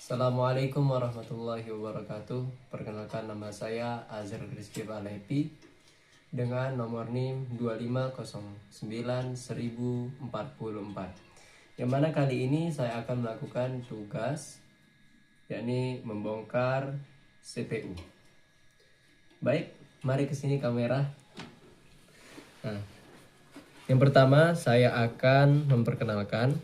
Assalamualaikum warahmatullahi wabarakatuh. Perkenalkan, nama saya Azhar Rizky Valepi dengan nomor NIM 25091044. Yang mana kali ini saya akan melakukan tugas, yakni membongkar CPU. Baik, mari ke sini kamera. Nah, yang pertama saya akan memperkenalkan,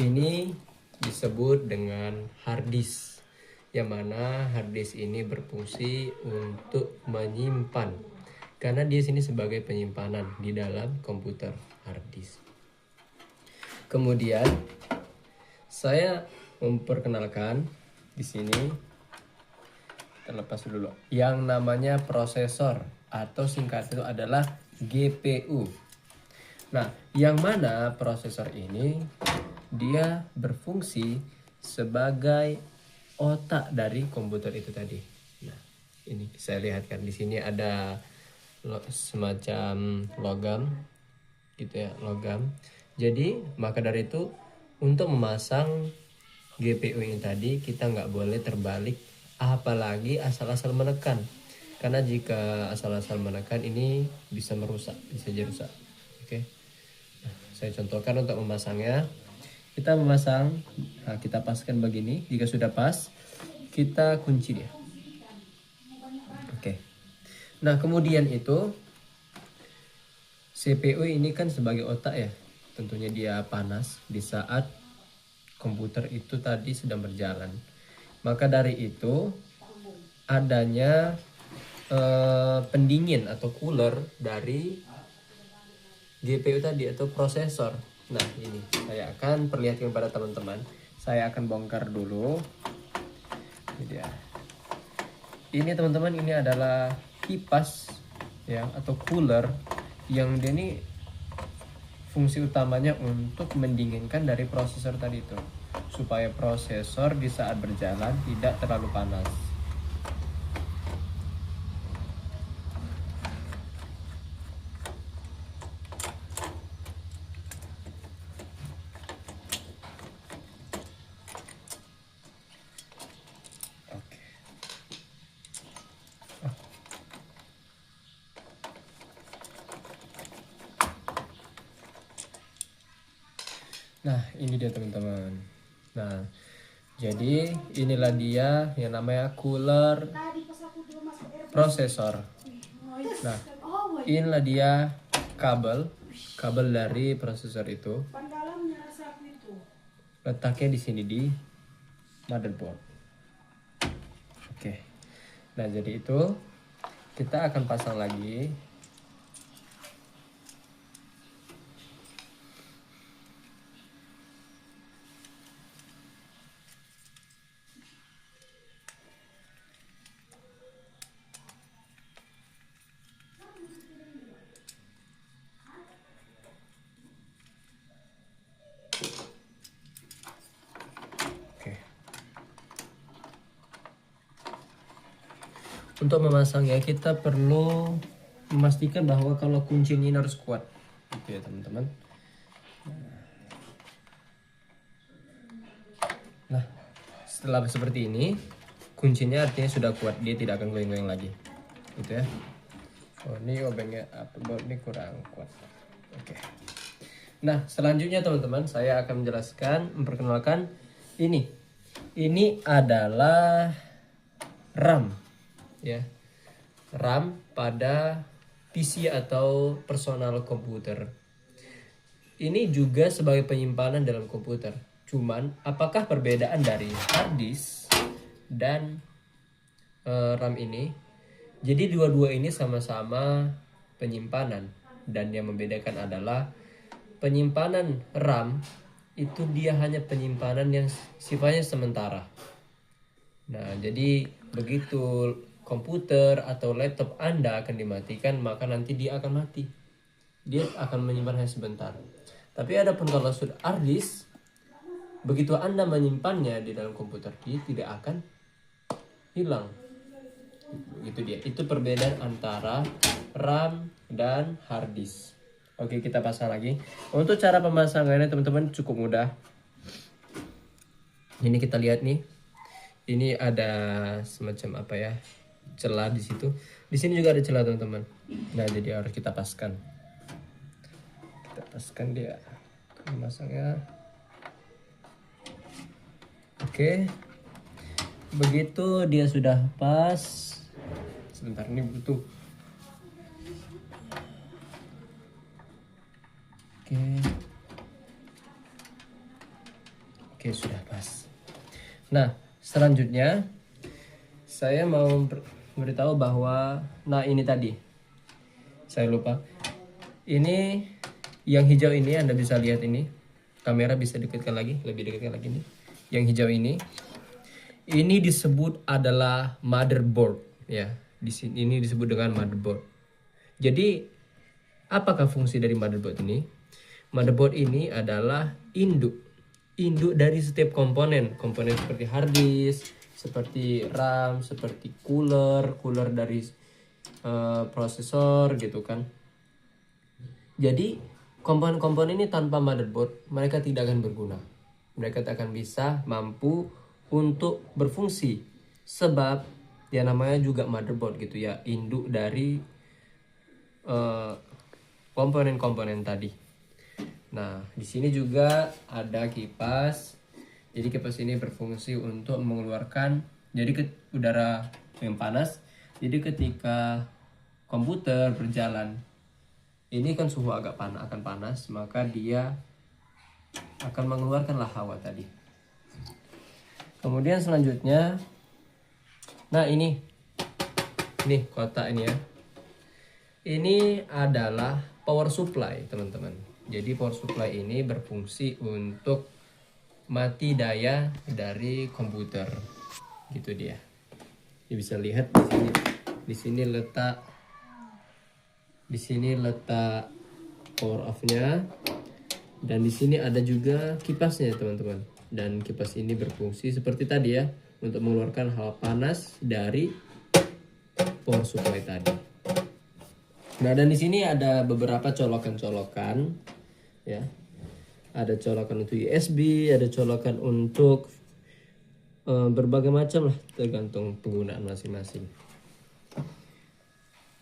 ini disebut dengan hard disk, yang mana hard disk ini berfungsi untuk menyimpan, karena di sini sebagai penyimpanan di dalam komputer hard disk. Kemudian saya memperkenalkan di sini, terlepas dulu, yang namanya prosesor atau singkat itu adalah GPU. Nah, yang mana prosesor ini dia berfungsi sebagai otak dari komputer itu tadi. Nah, ini saya lihatkan di sini ada semacam logam, gitu ya, logam. Jadi maka dari itu untuk memasang GPU ini tadi kita nggak boleh terbalik, apalagi asal-asal menekan. Karena jika asal-asal menekan ini bisa merusak, bisa jadi rusak. Oke. Nah, saya contohkan untuk memasangnya. Kita memasang, nah, kita paskan begini. Jika sudah pas, kita kunci dia. Oke. Nah, kemudian itu CPU ini kan sebagai otak ya. Tentunya dia panas di saat komputer itu tadi sedang berjalan. Maka dari itu adanya pendingin atau cooler dari GPU tadi atau prosesor. Nah, ini saya akan perlihatkan kepada teman-teman. Saya akan bongkar dulu. Ini dia. Ini teman-teman, ini adalah kipas ya atau cooler yang dia ini fungsi utamanya untuk mendinginkan dari prosesor tadi itu, supaya prosesor di saat berjalan tidak terlalu panas. Nah, ini dia teman-teman. Nah, jadi inilah dia yang namanya cooler prosesor. Nah, inilah dia kabel dari prosesor itu. Letaknya di sini di motherboard. Oke. Nah, jadi itu kita akan pasang lagi. Untuk memasangnya kita perlu memastikan bahwa kalau kunci ini harus kuat, gitu ya teman-teman. Nah, setelah seperti ini, kuncinya artinya sudah kuat, dia tidak akan goyang-goyang lagi, gitu ya. Oh, ini obengnya ini kurang kuat. Oke. Nah, selanjutnya teman-teman, saya akan menjelaskan, memperkenalkan ini. Ini adalah RAM. Ya, RAM pada PC atau personal komputer. Ini juga sebagai penyimpanan dalam komputer. Cuman apakah perbedaan dari hard disk dan RAM ini? Jadi dua-dua ini sama-sama penyimpanan, dan yang membedakan adalah penyimpanan RAM itu dia hanya penyimpanan yang sifatnya sementara. Nah, jadi begitu komputer atau laptop Anda akan dimatikan, maka nanti dia akan mati. Dia akan menyimpan hanya sebentar. Tapi adapun kalau sudah hard disk, begitu Anda menyimpannya di dalam komputer, dia tidak akan hilang. Gitu dia. Itu perbedaan antara RAM dan hard disk. Oke, kita pasang lagi. Untuk cara pemasangannya teman-teman cukup mudah. Ini kita lihat nih. ini ada semacam apa ya, celah di situ. Di sini juga ada celah teman-teman. Nah jadi harus kita paskan. Kita paskan dia. Masangnya. Oke. Begitu dia sudah pas. Sebentar ini butuh. Oke. Oke, sudah pas. Nah, selanjutnya saya mau memberitahu bahwa ini tadi. Saya lupa. Ini yang hijau ini Anda bisa lihat ini. Kamera bisa dekatkan lagi, lebih dekatkan lagi nih. Yang hijau ini disebut adalah motherboard ya. Di sini ini disebut dengan motherboard. Jadi apakah fungsi dari motherboard ini? Motherboard ini adalah induk dari setiap komponen seperti hard disk, seperti RAM, seperti cooler dari prosesor gitu kan. Jadi komponen-komponen ini tanpa motherboard mereka tidak akan berguna. Mereka tak akan bisa mampu untuk berfungsi sebab ya namanya juga motherboard gitu ya, induk dari komponen-komponen tadi. Nah, di sini juga ada kipas. Jadi kipas ini berfungsi untuk mengeluarkan udara yang panas. Jadi ketika komputer berjalan, ini kan suhu akan panas, maka dia akan mengeluarkanlah hawa tadi. Kemudian selanjutnya, nah ini kotak ini ya. Ini adalah power supply teman-teman. Jadi power supply ini berfungsi untuk mati daya dari komputer, gitu dia. Ya, bisa lihat di sini. Di sini letak power off-nya, dan di sini ada juga kipasnya teman-teman. Dan kipas ini berfungsi seperti tadi ya, untuk mengeluarkan hawa panas dari power supply tadi. Nah, dan di sini ada beberapa colokan-colokan ya. Ada colokan untuk USB, ada colokan untuk berbagai macam lah, tergantung penggunaan masing-masing.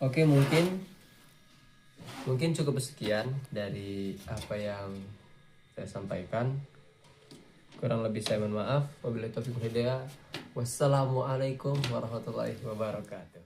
Oke, mungkin cukup sekian dari apa yang saya sampaikan. Kurang lebih saya mohon maaf. Wabillahi taufiq wal hidayah. Wassalamualaikum warahmatullahi wabarakatuh.